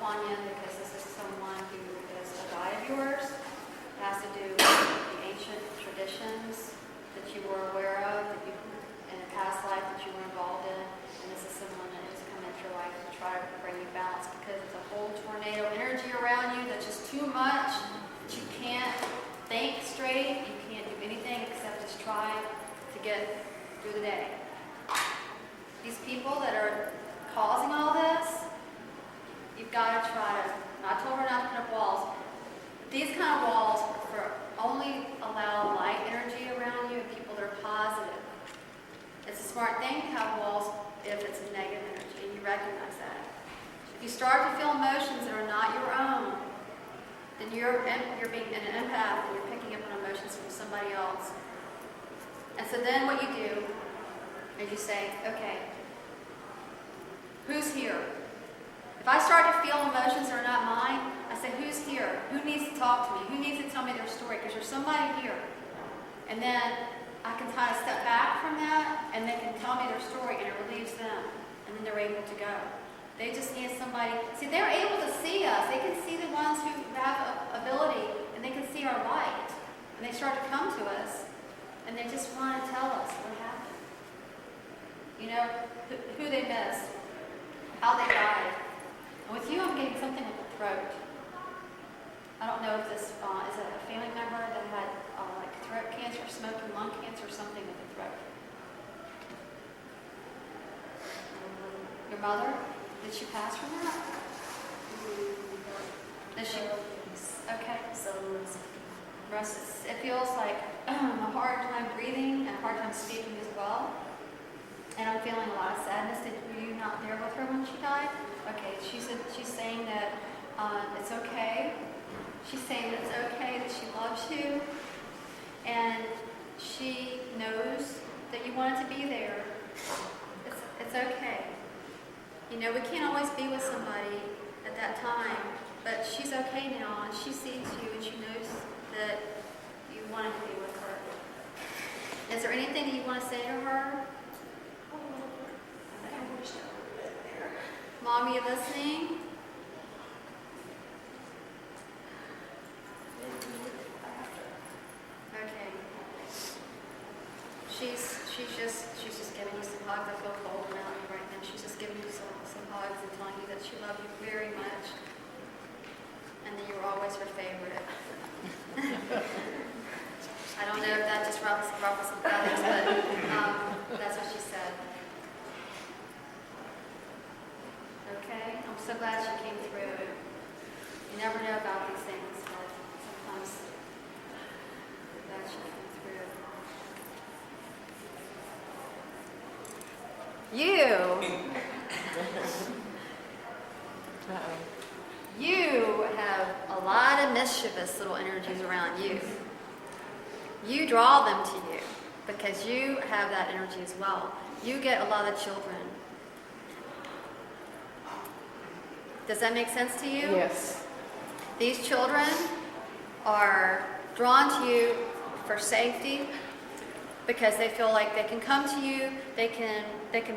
upon you because this is someone who is a guide of yours. It has to do with the ancient traditions that you were aware of, that you, in a past life that you were involved in. And this is someone that has come into your life to try to bring you balance because it's a whole tornado energy around you that's just too much, that you can't think straight, you can't do anything except just try to get through the day. These people that are causing all this, you've got to try to, I told her not to put up walls. These kind of walls only allow light energy around you and people that are positive. It's a smart thing to have walls if it's a negative energy, and you recognize that. If you start to feel emotions that are not your own, then you're being an empath and you're picking up on emotions from somebody else. And so then what you do is you say, okay, who's here? If I start to feel emotions that are not mine, I say, who's here? Who needs to talk to me? Who needs to tell me their story? Because there's somebody here. And then I can kind of step back from that, and they can tell me their story, and it relieves them. And then they're able to go. They just need somebody. See, they're able to see us. They can see the ones who have ability, and they can see our light. And they start to come to us, and they just want to tell us what happened. You know, who they missed, how they died. And with you, I'm getting something with the throat. I don't know if this is a family member that had like throat cancer, smoking lung cancer, or something with the throat. Your mother, did she pass from that? Did she? Okay. So it feels like a hard time breathing and a hard time speaking as well. And I'm feeling a lot of sadness. Were you not there with her when she died? Okay, she's saying that it's okay. She's saying that it's okay, that she loves you, and she knows that you wanted to be there. It's okay. You know, we can't always be with somebody at that time, but she's okay now, and she sees you, and she knows that you wanted to be with her. Is there anything that you want to say to her? Mom, are you listening? Okay. She's just giving you some hugs. I feel cold around you right now. She's just giving you some hugs and telling you that she loves you very much, and that you're always her favorite. I don't know if that just ruffles some feathers, but that's what she said. Okay, I'm so glad she came through. You never know about these things, but sometimes I'm glad she came through. You have a lot of mischievous little energies around you. You draw them to you because you have that energy as well. You get a lot of children. Does that make sense to you? Yes. These children are drawn to you for safety because they feel like they can come to you, they can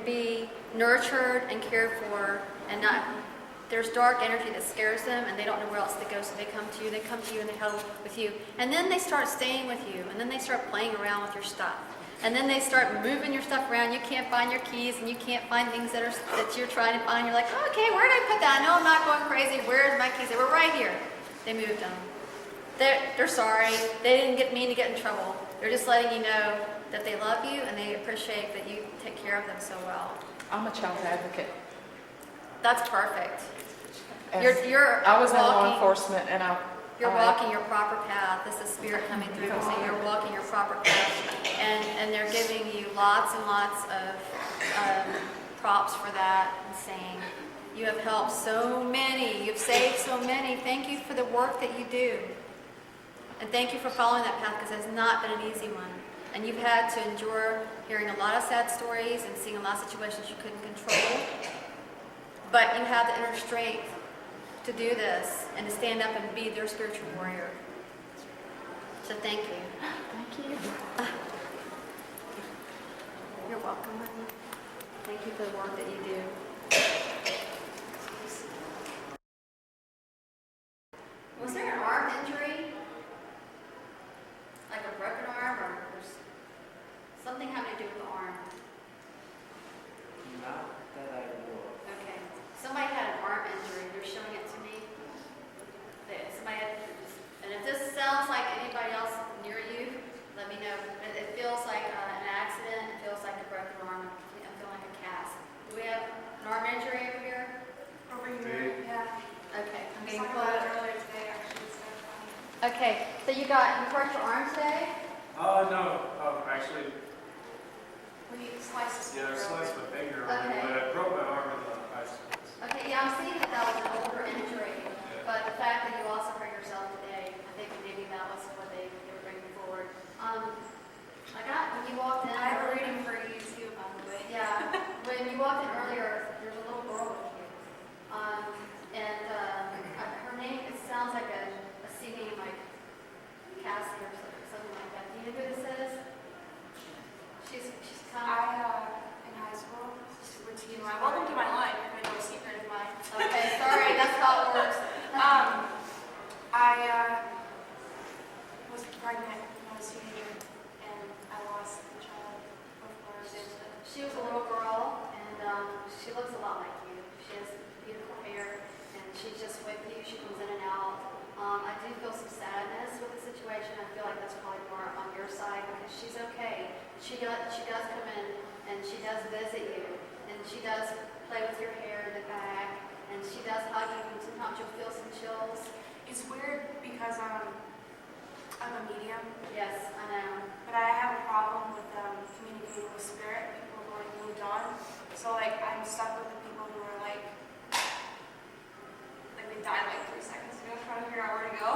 be nurtured and cared for, and not there's dark energy that scares them and they don't know where else to go, so they come to you and they huddle with you. And then they start staying with you, and then they start playing around with your stuff. And then they start moving your stuff around. You can't find your keys, and you can't find things that you're trying to find. You're like, oh, okay, where did I put that? I know I'm not going crazy. Where's my keys? They were right here. They moved them. They're sorry. They didn't mean to get in trouble. They're just letting you know that they love you and they appreciate that you take care of them so well. I'm a child advocate. That's perfect. I was in law enforcement, and You're walking your proper path. This is spirit coming through and saying you're walking your proper path. And they're giving you lots and lots of props for that and saying, you have helped so many. You've saved so many. Thank you for the work that you do. And thank you for following that path because it's not been an easy one. And you've had to endure hearing a lot of sad stories and seeing a lot of situations you couldn't control. But you have the inner strength to do this and to stand up and be their spiritual warrior. So thank you. Thank you. You're welcome, honey. Thank you for the work that you do. being talking pulled. about it earlier today, actually, so funny. Okay, so you hurt your arm today? No. Actually, When you slice this yeah, I sliced my finger over, Okay. but I broke my arm in the high school. Okay, yeah, I'm seeing that was an older injury, Yeah. but the fact that you also hurt yourself today, I think maybe that was what they were bringing forward. When you walked in. I have a reading for you too, by the way. Yeah, when you walked in earlier, there's a little girl with you. Her name, it sounds like a C name, like Cassie or something like that. Do you know who this is? She's kind of. In high school, with you, welcome to my life. If I know a secret of mine. Okay, sorry, that's how it works. I was pregnant when I was a teenager, and I lost the child before I was able to. She was a little girl, and she looks a lot like you. She has beautiful hair, and she's just with you. She comes in and out. I do feel some sadness with the situation. I feel like that's probably more on your side because she's okay. She does come in, and she does visit you, and she does play with your hair in the back, and she does hug you, and sometimes you'll feel some chills. It's weird because I'm a medium, Yes, I know. but I have a problem with communicating with spirit. People who are moved on, so like I'm stuck with the people who are like they died like 3 seconds ago, trying to figure out where to go.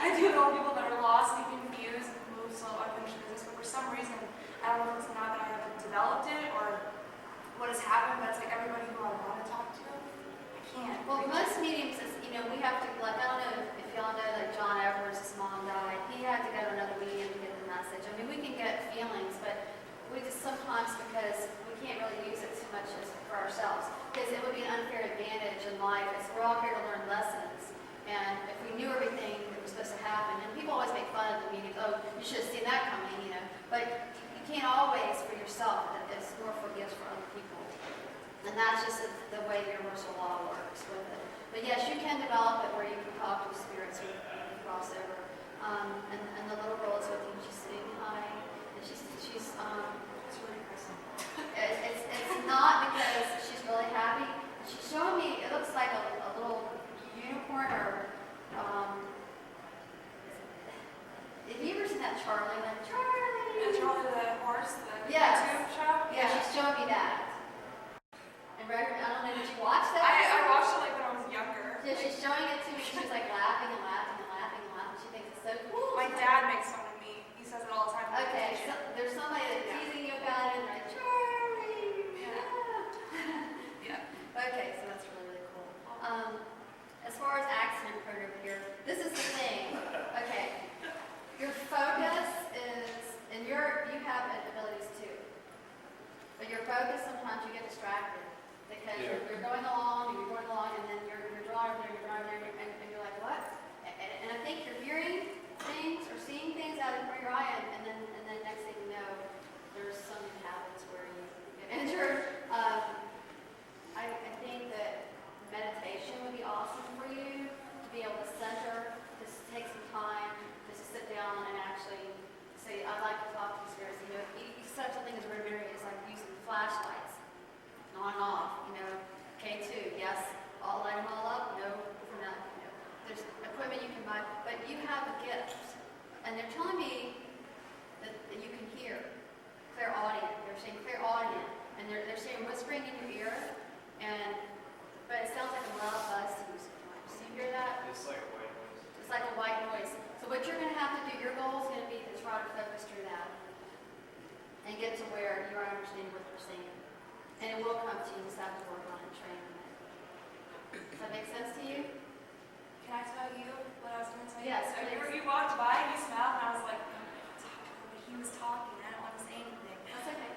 I do know people that are lost and confused, move slow, unfinished business, but for some reason, I don't know if it's not that I haven't developed it or what has happened, but it's like everybody who I want to talk to, I can't. Well, most mediums, we have to, like, I don't know if y'all know, like, John Edwards, his mom died. He had to go to another medium to get the message. I mean, we can get feelings, but we just sometimes, because we can't really use it too much for ourselves, because it would be an unfair advantage in life, as we're all here to learn lessons. And if we knew everything that was supposed to happen, and people always make fun of the mediums, oh, you should have seen that coming, but you can't always for yourself, it's more for gifts for other people. And that's just the way universal law works with it. But yes, you can develop it where you can talk to spirits when you cross over. And the little girl is with you, she's saying hi, and she's It's really impressive. it's not because she's really happy. She's showing me, it looks like a little unicorn or, have you ever seen that Charlie? Like, Charlie! And Charlie the horse, the Yes. YouTube show? Yeah, she's showing me that. And I don't know, did you watch that? I watched it like when I was younger. Yeah, she's showing it to me. She's like laughing and laughing and laughing and laughing. She thinks it's so cool. My dad makes fun of me. He says it all the time. Okay, so there's somebody that's teasing you about it, and like, Charlie! Yeah. Okay, so that's really, really cool. As far as accident program here, this is the thing. Okay, your focus is, and you have abilities too. But your focus, sometimes you get distracted because you're going along, and then you're drawing there, and you're like, what? And I think you're hearing things or seeing things out of where your eye, and then next thing you know, there's something happens where you get injured. I think that meditation would be awesome for you to be able to center, just take some time, just to sit down and actually say, I'd like to talk to spirits. Such a thing as remembering is like using flashlights, on and off. K2, yes, I'll light them all up. No, for nothing. There's equipment you can buy, but you have a gift, and they're telling me that you can hear clairaudient. They're saying clairaudient, and they're saying whispering in your ear, but it sounds like a loud buzz to you sometimes. Do you hear that? It's like a white noise. It's like a white noise. So what you're going to have to do, your goal is going to be to try to focus through that and get to where you understand what they're saying. And it will come to you. You just have to work on it and train on it. Does that make sense to you? Can I tell you what I was going to tell you? Yes, So please. you walked by and you smiled, and I was like, he was talking. I don't want to say anything. That's okay.